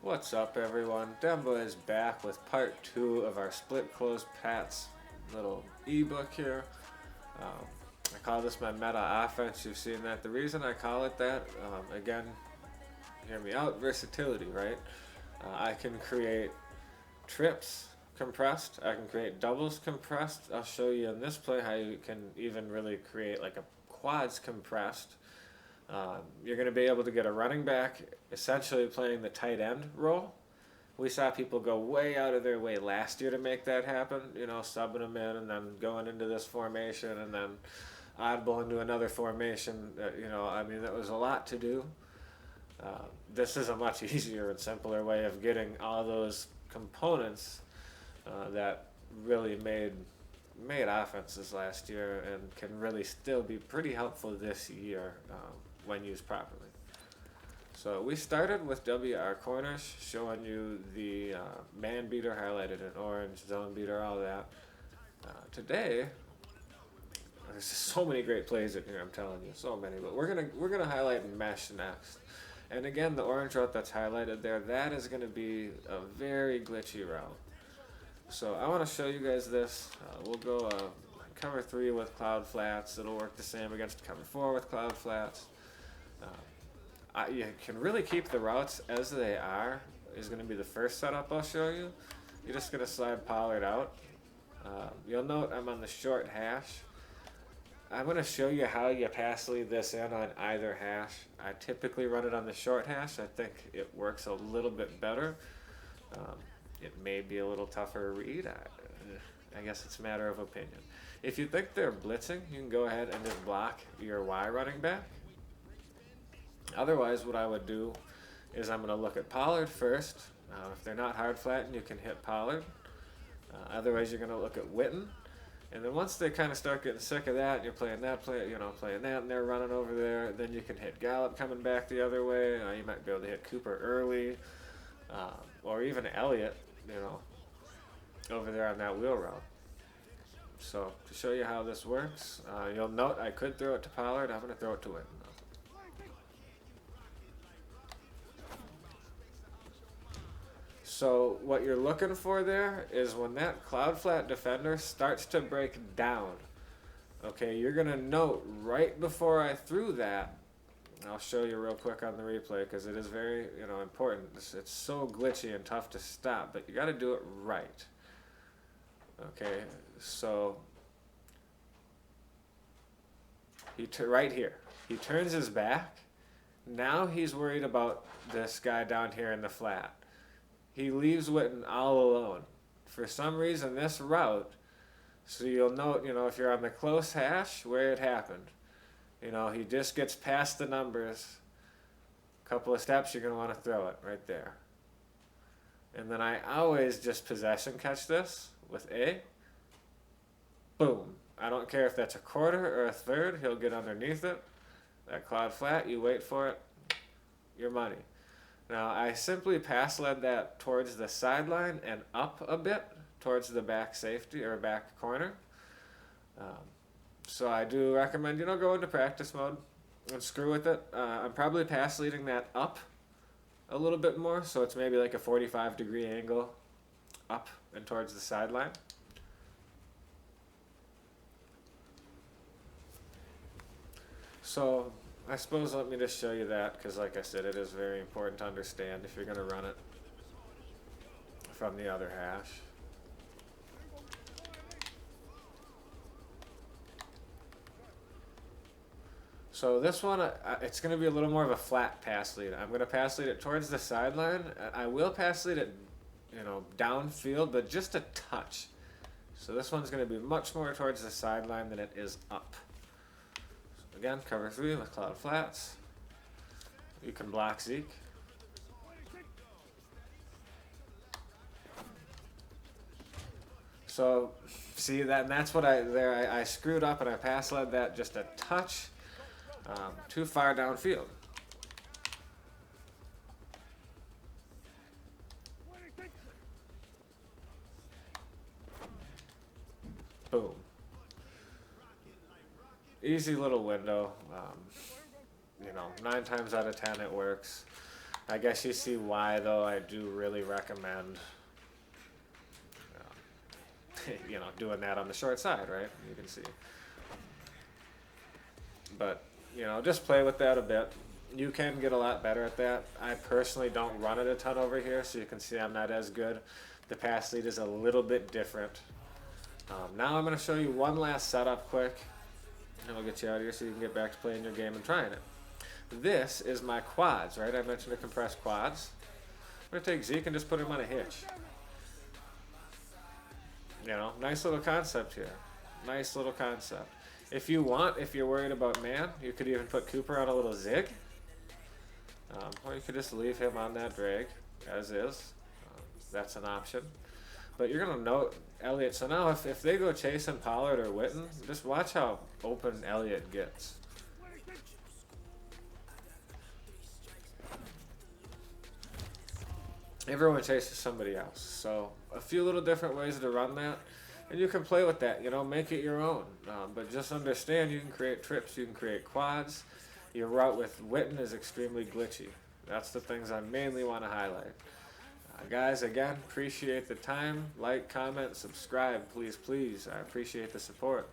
What's up, everyone? Demba is back with part 2 of our split closed Pats little ebook here. Um, I call this my meta offense. You've seen that. The reason I call it that, again, hear me out, versatility, right? I can create trips compressed. I can create doubles compressed. I'll show you in this play how you can even really create like a quads compressed. You're going to be able to get a running back essentially playing the tight end role. We saw people go way out of their way last year to make that happen, subbing them in and then going into this formation and then oddball into another formation. That was a lot to do. This is a much easier and simpler way of getting all those components that really made offenses last year and can really still be pretty helpful this year when used properly. So we started with WR corners, showing you the man beater highlighted in orange, zone beater, all that. Today, there's just so many great plays in here. I'm telling you, so many. But we're gonna highlight mesh next. And again, the orange route that's highlighted there, that is going to be a very glitchy route. So I want to show you guys this. We'll go cover 3 with cloud flats. It'll work the same against cover 4 with cloud flats. You can really keep the routes as they are. Is going to be the first setup I'll show you. You're just going to slide Pollard out. You'll note I'm on the short hash. I'm going to show you how you pass lead this in on either hash. I typically run it on the short hash. I think it works a little bit better. It may be a little tougher to read. I guess it's a matter of opinion. If you think they're blitzing, you can go ahead and just block your Y running back. Otherwise, what I would do is I'm going to look at Pollard first. If they're not hard flattened, you can hit Pollard. Otherwise, you're going to look at Witten. And then once they kind of start getting sick of that, and you're playing that play, playing that, and they're running over there, then you can hit Gallup coming back the other way. You might be able to hit Cooper early, or even Elliott, over there on that wheel route. So to show you how this works, you'll note I could throw it to Pollard. I'm going to throw it to Witten. So what you're looking for there is when that cloud flat defender starts to break down. Okay, you're going to note right before I threw that, I'll show you real quick on the replay because it is very important. It's so glitchy and tough to stop, but you got to do it right. Okay, so right here, he turns his back. Now he's worried about this guy down here in the flat. He leaves Witten all alone. For some reason, this route, so you'll note, if you're on the close hash, where it happened. He just gets past the numbers. A couple of steps, you're going to want to throw it right there. And then I always just possession catch this with A. Boom. I don't care if that's a quarter or a third, he'll get underneath it. That cloud flat, you wait for it, your money. Now, I simply pass led that towards the sideline and up a bit towards the back safety or back corner. So I do recommend, go into practice mode and screw with it. I'm probably pass leading that up a little bit more, so it's maybe like a 45-degree angle up and towards the sideline. So I suppose let me just show you that because, like I said, it is very important to understand if you're going to run it from the other hash. So this one, it's going to be a little more of a flat pass lead. I'm going to pass lead it towards the sideline. I will pass lead it, downfield, but just a touch. So this one's going to be much more towards the sideline than it is up. Again, cover 3 with cloud flats. You can block Zeke. So, see that, and that's what I screwed up and I pass led that just a touch too far downfield. Boom. Easy little window. 9 times out of 10 it works. I guess you see why, though, I do really recommend, doing that on the short side, right? You can see. But, just play with that a bit. You can get a lot better at that. I personally don't run it a ton over here, so you can see I'm not as good. The pass lead is a little bit different. Now I'm going to show you one last setup quick, and I'll get you out of here so you can get back to playing your game and trying it. This is my quads, right? I mentioned the compressed quads. I'm going to take Zeke and just put him on a hitch. Nice little concept here. Nice little concept. If you want, if you're worried about man, you could even put Cooper on a little zig. Or you could just leave him on that drag, as is. That's an option. But you're going to note Elliott. So now if they go chasing Pollard or Witten, just watch how open Elliott gets. Everyone chases somebody else. So a few little different ways to run that. And you can play with that, make it your own. But just understand you can create trips, you can create quads. Your route with Witten is extremely glitchy. That's the things I mainly want to highlight. Guys, again, appreciate the time. Like, comment, subscribe, please, please. I appreciate the support.